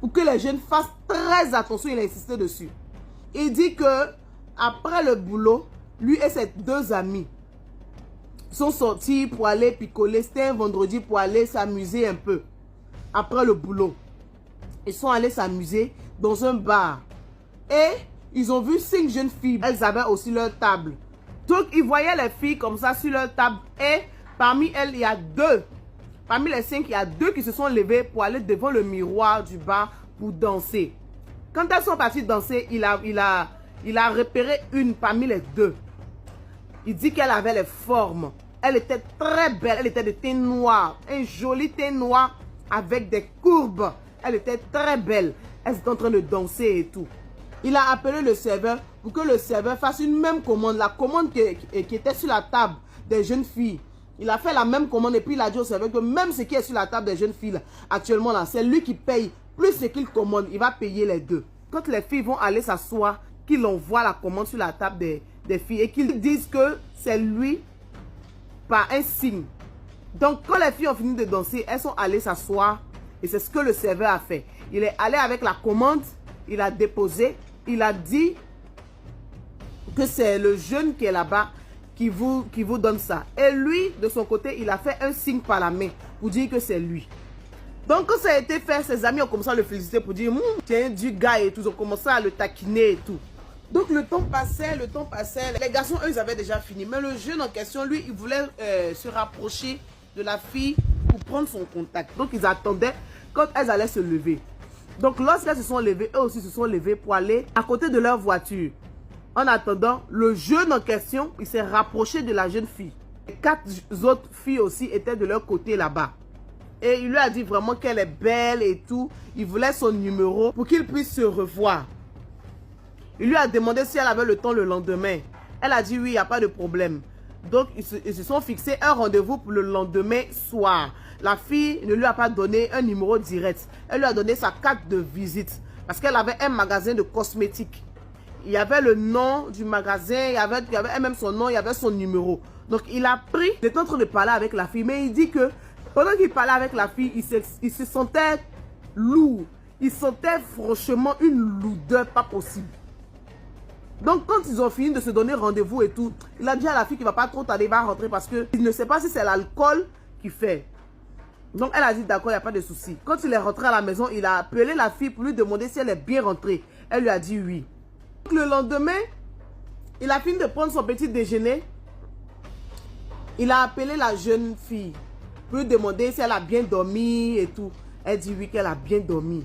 pour que les jeunes fassent très attention. Il a insisté dessus. Il dit que après le boulot, lui et ses deux amis sont sortis pour aller picoler. C'était un vendredi pour aller s'amuser un peu. Après le boulot, ils sont allés s'amuser dans un bar. Et ils ont vu 5 jeunes filles. Elles avaient aussi leur table. Donc, ils voyaient les filles comme ça sur leur table. Et parmi elles, il y a 2. Parmi les 5, il y a 2 qui se sont levées pour aller devant le miroir du bar pour danser. Quand elles sont parties danser, il a repéré une parmi les 2. Il dit qu'elle avait les formes. Elle était très belle. Elle était de teint noir. Un joli teint noir avec des courbes. Elle était très belle. Elle était en train de danser et tout. Il a appelé le serveur pour que le serveur fasse une même commande. La commande qui était sur la table des jeunes filles. Il a fait la même commande et puis il a dit au serveur que même ce qui est sur la table des jeunes filles là, actuellement là, c'est lui qui paye plus ce qu'il commande. Il va payer les 2. Quand les filles vont aller s'asseoir, qu'il envoie la commande sur la table des filles et qu'ils disent que c'est lui par un signe. Donc quand les filles ont fini de danser, elles sont allées s'asseoir et c'est ce que le serveur a fait. Il est allé avec la commande, il a déposé, il a dit que c'est le jeune qui est là-bas qui vous donne ça. Et lui, de son côté, il a fait un signe par la main pour dire que c'est lui. Donc, quand ça a été fait, ses amis ont commencé à le féliciter pour dire tiens, du gars et tout. Ils ont commencé à le taquiner et tout. Donc, le temps passait. Les garçons, eux, ils avaient déjà fini. Mais le jeune en question, lui, il voulait se rapprocher de la fille pour prendre son contact. Donc, ils attendaient quand elles allaient se lever. Donc, lorsqu'elles se sont levées, eux aussi se sont levés pour aller à côté de leur voiture. En attendant, le jeune en question, il s'est rapproché de la jeune fille. 4 autres filles aussi étaient de leur côté là-bas. Et il lui a dit vraiment qu'elle est belle et tout. Il voulait son numéro pour qu'il puisse se revoir. Il lui a demandé si elle avait le temps le lendemain. Elle a dit oui, il n'y a pas de problème. Donc, ils se sont fixés un rendez-vous pour le lendemain soir. La fille ne lui a pas donné un numéro direct. Elle lui a donné sa carte de visite. Parce qu'elle avait un magasin de cosmétiques. Il y avait le nom du magasin, il y avait même son nom, il y avait son numéro. Donc, il a pris, il était en train de parler avec la fille. Mais il dit que pendant qu'il parlait avec la fille, il se sentait lourd. Il sentait franchement une lourdeur pas possible. Donc, quand ils ont fini de se donner rendez-vous et tout, il a dit à la fille qu'il ne va pas trop tarder, il va rentrer parce qu'il ne sait pas si c'est l'alcool qui fait. Donc, elle a dit d'accord, il n'y a pas de souci. Quand il est rentré à la maison, il a appelé la fille pour lui demander si elle est bien rentrée. Elle lui a dit oui. Donc, le lendemain, il a fini de prendre son petit déjeuner. Il a appelé la jeune fille pour lui demander si elle a bien dormi et tout. Elle dit oui, qu'elle a bien dormi.